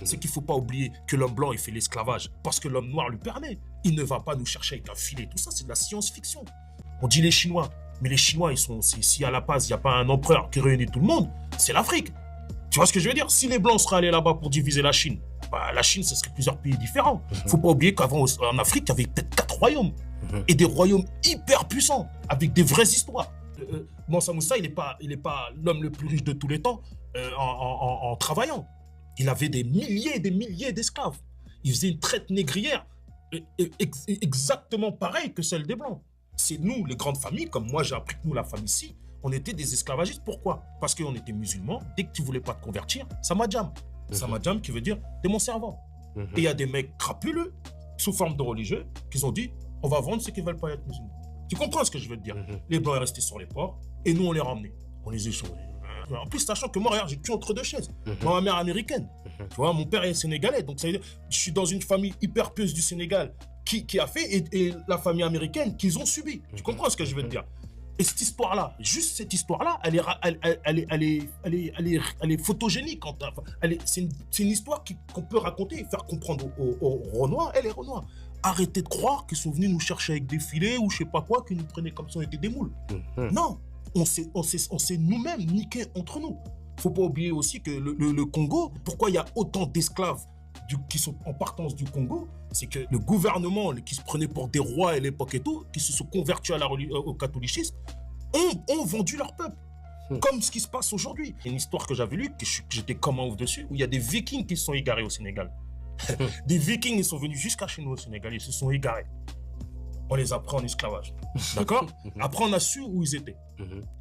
c'est qu'il ne faut pas oublier que l'homme blanc, il fait l'esclavage parce que l'homme noir lui permet. Il ne va pas nous chercher avec un filet. Tout ça, c'est de la science-fiction. On dit les Chinois, mais les Chinois, si à la base, il n'y a pas un empereur qui réunit tout le monde, c'est l'Afrique. Tu vois ce que je veux dire? Si les Blancs seraient allés là-bas pour diviser la Chine, bah, la Chine, ce serait plusieurs pays différents. Il ne faut pas oublier qu'avant, en Afrique, il y avait peut-être 4 royaumes. Et des royaumes hyper puissants, avec des vraies histoires. Mansa Moussa, il n'est pas l'homme le plus riche de tous les temps en travaillant. Il avait des milliers et des milliers d'esclaves. Il faisait une traite négrière exactement pareille que celle des Blancs. C'est nous, les grandes familles, comme moi j'ai appris que nous, la famille ici, on était des esclavagistes. Pourquoi? Parce qu'on était musulmans. Dès que tu ne voulais pas te convertir, Samadjam. Samadjam qui veut dire t'es mon servant. Et il y a des mecs crapuleux, sous forme de religieux, qui ont dit on va vendre ceux qui ne veulent pas être musulmans. Tu comprends ce que je veux te dire? Les Blancs sont restés sur les ports et nous on les ramenait. On les échangeait. En plus, sachant que moi, regarde, j'ai tué entre deux chaises. Moi, ma mère américaine. Tu vois, mon père est sénégalais. Donc, ça veut dire, je suis dans une famille hyper pieuse du Sénégal qui a fait et la famille américaine qu'ils ont subi. Tu comprends ce que je veux te dire? Et cette histoire-là, juste cette histoire-là, elle est photogénique. C'est une histoire qu'on peut raconter et faire comprendre aux Renois. Et les Renois, arrêtez de croire qu'ils sont venus nous chercher avec des filets ou je sais pas quoi, qu'ils nous prenaient comme si on était des moules. Non, on s'est nous-mêmes niqués entre nous. Faut pas oublier aussi que le Congo, pourquoi il y a autant d'esclaves qui sont en partance du Congo, c'est que le gouvernement qui se prenait pour des rois à l'époque et tout, qui se sont convertis au catholicisme, ont vendu leur peuple. Comme ce qui se passe aujourd'hui. Une histoire que j'avais lue, que j'étais comme un ouf dessus, où il y a des Vikings qui se sont égarés au Sénégal. Des Vikings, ils sont venus jusqu'à chez nous au Sénégal, ils se sont égarés. On les a pris en esclavage. D'accord? Après, on a su où ils étaient.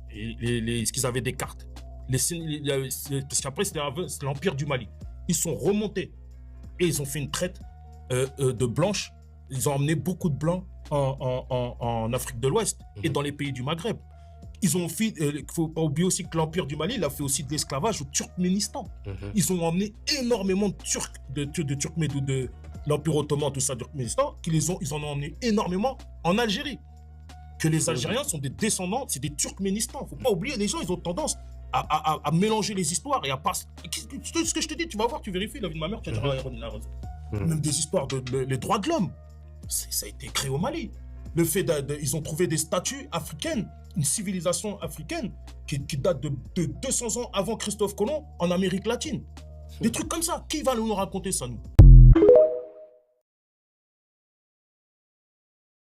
Est-ce qu'ils avaient des cartes? Parce qu'après, c'était l'Empire du Mali. Ils sont remontés et ils ont fait une traite de blanches. Ils ont emmené beaucoup de blancs en Afrique de l'Ouest et dans les pays du Maghreb. Ils ont fait, il ne faut pas oublier aussi que l'Empire du Mali, il a fait aussi de l'esclavage au Turkménistan. Ils ont emmené énormément de Turcs, de l'Empire ottoman, tout ça, du Turkménistan, ils en ont emmené énormément en Algérie. Que les Algériens sont des descendants, c'est des Turkménistan. Il ne faut pas oublier, les gens, ils ont tendance à mélanger les histoires et à pas... Ce que je te dis, tu vas voir, tu vérifies la vie de ma mère, tu vas dire, il a raison. Même des histoires les droits de l'homme. Ça a été créé au Mali. Le fait ils ont trouvé des statues africaines, une civilisation africaine qui date de 200 ans avant Christophe Colomb en Amérique latine. Des trucs comme ça. Qui va nous raconter ça, nous?